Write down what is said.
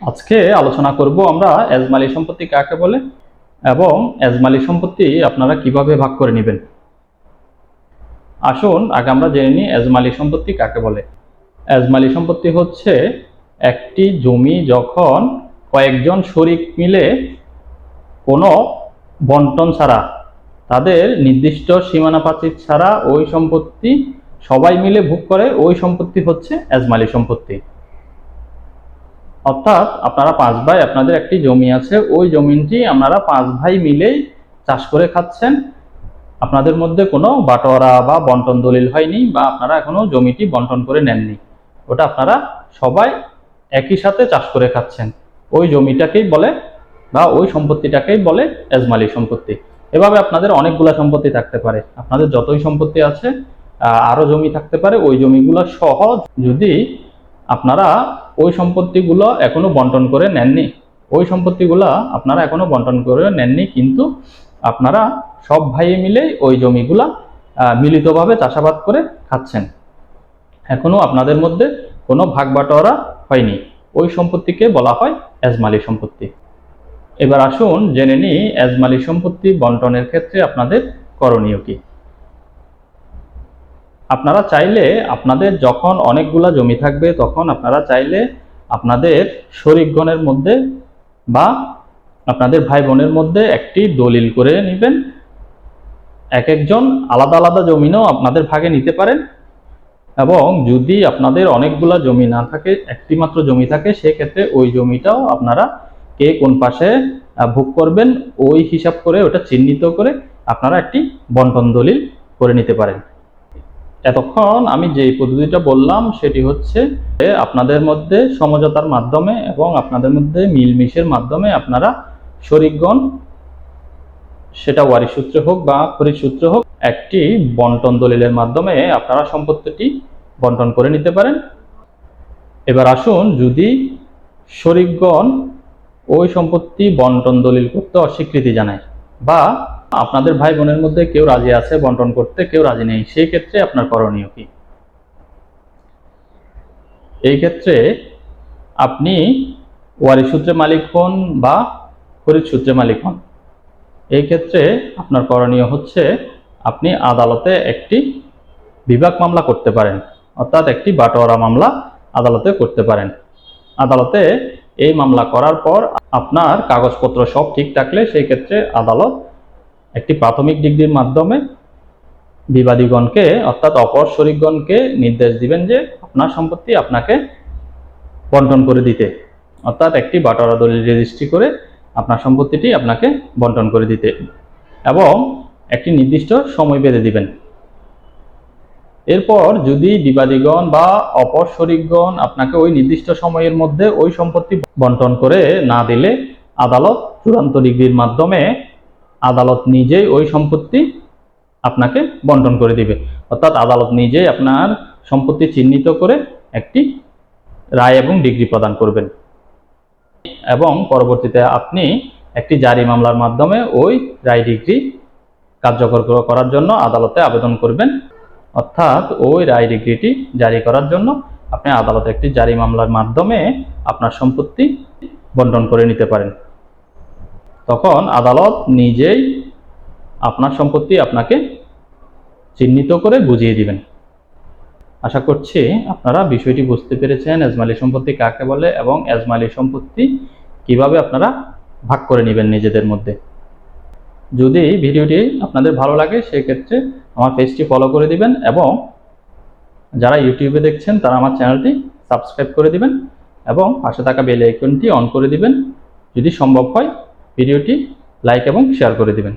আজকে আলোচনা করব আমরা এজমালি সম্পত্তি কাকে বলে এবং এজমালি সম্পত্তি আপনারা কিভাবে ভাগ করে নেবেন। আসুন আগে আমরা জেনে নিই এজমালি সম্পত্তি কাকে বলে। এজমালি সম্পত্তি হচ্ছে একটি জমি যখন কয়েকজন শরিক মিলে কোনো বন্টন ছাড়া, তাদের নির্দিষ্ট সীমানা প্রাচীর ছাড়া ওই সম্পত্তি সবাই মিলে ভোগ করে, ওই সম্পত্তি হচ্ছে এজমালি সম্পত্তি। অর্থাৎ আপনারা 5 ভাই, আপনাদের একটি জমি আছে, ওই জমিটি আপনারা 5 ভাই মিলেই চাষ করে খাচ্ছেন। আপনাদের মধ্যে কোনো বাটোয়ারা বা বন্টন দলিল হয়নি, বা আপনারা এখনো জমিটি বন্টন করে নেননি। ওটা আপনারা সবাই একই সাথে চাষ করে খাচ্ছেন। ওই জমিটাকেই বলে বা ওই সম্পত্তিটাকেই বলে এজমালি সম্পত্তি। এভাবে আপনাদের অনেকগুলা সম্পত্তি থাকতে পারে, আপনাদের যতই সম্পত্তি আছে আরো জমি থাকতে পারে, ওই জমিগুলো সহ যদি আপনারা ওই সম্পত্তিগুলো এখনো বন্টন করে নেননি, ওই সম্পত্তিগুলো আপনারা এখনো বন্টন করে নেননি, কিন্তু আপনারা সব ভাই মিলে ওই জমিগুলা মিলিতভাবে চাষাবাদ করে খাচ্ছেন, এখনো আপনাদের মধ্যে কোনো ভাগ বাটোয়ারা হয়নি, ওই সম্পত্তিকে বলা হয় এজমালি সম্পত্তি। এবার আসুন জেনে নিই এজমালি সম্পত্তি বন্টনের ক্ষেত্রে আপনাদের করণীয় কি। আপনারা চাইলে আপনাদের যখন অনেকগুলা জমি থাকবে, তখন আপনারা চাইলে আপনাদের শরিকগণের মধ্যে বা আপনাদের ভাই বোনের মধ্যে একটি দলিল করে নেবেন। এক একজন আলাদা আলাদা জমিও আপনাদের ভাগে নিতে পারেন, এবং যদি আপনাদের অনেকগুলা জমি না থাকে, একটি মাত্র জমি থাকে, সেক্ষেত্রে ওই জমিটাও আপনারা কে কোন পাশে ভোগ করবেন ওই হিসাব করে, ওটা চিহ্নিত করে আপনারা একটি বন্টন দলিল করে নিতে পারেন। এতক্ষণ আমি যে পদ্ধতিটা বললাম সেটি হচ্ছে আপনাদের মধ্যে সমঝোতার মাধ্যমে এবং আপনাদের মধ্যে মিলমিশের মাধ্যমে আপনারা শরিকগণ, সেটা ওয়ারিশ সূত্রে হোক বা খরিদ সূত্রে হোক, একটি বন্টন দলিলের মাধ্যমে আপনারা সম্পত্তিটি বন্টন করে নিতে পারেন। এবার আসুন, যদি শরিকগণ ওই সম্পত্তি বন্টন দলিল করতে অস্বীকৃতি জানায়, বা আপনাদের ভাই বোনের মধ্যে কেউ রাজি আছে বন্টন করতে, কেউ রাজি নেই, সেই ক্ষেত্রে আপনার করণীয় কি? এই ক্ষেত্রে আপনি ওয়ারিশ সূত্রে মালিক হন বা খরিদ সূত্রে মালিক হন, এই ক্ষেত্রে আপনার করণীয় হচ্ছে আপনি আদালতে একটি বিভাগ মামলা করতে পারেন, অর্থাৎ একটি বাটোয়ারা মামলা আদালতে করতে পারেন। আদালতে এই মামলা করার পর আপনার কাগজপত্র সব ঠিক থাকলে সেই ক্ষেত্রে আদালত একটি প্রাথমিক ডিগ্রির মাধ্যমে বিবাদীগণকে, অর্থাৎ অপর শরিকগণকে নির্দেশ দিবেন যে আপনার সম্পত্তি আপনাকে বন্টন করে দিতে, অর্থাৎ একটি বাটোয়ারা দলিল রেজিস্ট্রি করে আপনার সম্পত্তিটি আপনাকে বন্টন করে দিতে, এবং একটি নির্দিষ্ট সময় বেঁধে দিবেন। এরপর যদি বিবাদীগণ বা অপর শরিকগণ আপনাকে ওই নির্দিষ্ট সময়ের মধ্যে ওই সম্পত্তি বন্টন করে না দিলে, আদালত চূড়ান্ত ডিগ্রির মাধ্যমে আদালত নিজেই ওই সম্পত্তি আপনাকে বন্টন করে দিবে, অর্থাৎ আদালত নিজেই আপনার সম্পত্তি চিহ্নিত করে একটি রায় এবং ডিগ্রি প্রদান করবেন, এবং পরবর্তীতে আপনি একটি জারি মামলার মাধ্যমে ওই রায় ডিগ্রি কার্যকর করার জন্য আদালতে আবেদন করবেন। অর্থাৎ ওই রায় ডিগ্রিটি জারি করার জন্য আপনি আদালতে একটি জারি মামলার মাধ্যমে আপনার সম্পত্তি বন্টন করে নিতে পারেন। তখন আদালত নিজেই আপনার সম্পত্তি আপনাকে চিহ্নিত করে বুঝিয়ে দিবেন। আশা করছি আপনারা বিষয়টি বুঝতে পেরেছেন, এজমালি সম্পত্তি কাকে বলে এবং এজমালি সম্পত্তি কিভাবে আপনারা ভাগ করে নেবেন নিজেদের মধ্যে। যদি ভিডিওটি আপনাদের ভালো লাগে সেই ক্ষেত্রে আমার পেজটি ফলো করে দিবেন, এবং যারা ইউটিউবে দেখছেন তারা আমার চ্যানেলটি সাবস্ক্রাইব করে দিবেন, এবং পাশে থাকা বেল আইকনটি অন করে দিবেন। যদি সম্ভব হয় ভিডিওটি লাইক এবং শেয়ার করে দিবেন।